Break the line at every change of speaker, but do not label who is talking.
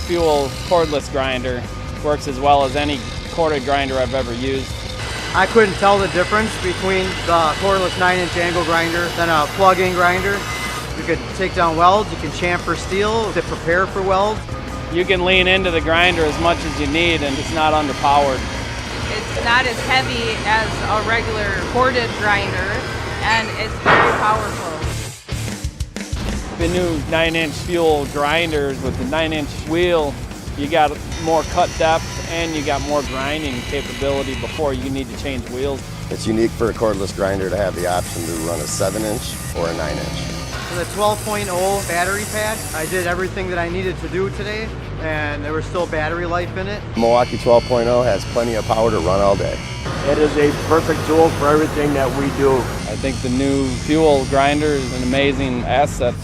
fuel cordless grinder. Works as well as any corded grinder I've ever used.
I couldn't tell the difference between the cordless 9-inch angle grinder than a plug-in grinder. You could take down welds, you can chamfer steel to prepare for welds.
You can lean into the grinder as much as you need and it's not underpowered.
It's not as heavy as a regular corded grinder and it's very powerful.
The new 9-inch fuel grinders with the 9-inch wheel, you got more cut depth and you got more grinding capability before you need to change wheels.
It's unique for a cordless grinder to have the option to run a 7-inch or a 9-inch.
For the 12.0 battery pack, I did everything that I needed to do today, and there was still battery life in it.
Milwaukee 12.0 has plenty of power to run all day.
It is a perfect tool for everything that we do.
I think the new fuel grinder is an amazing asset.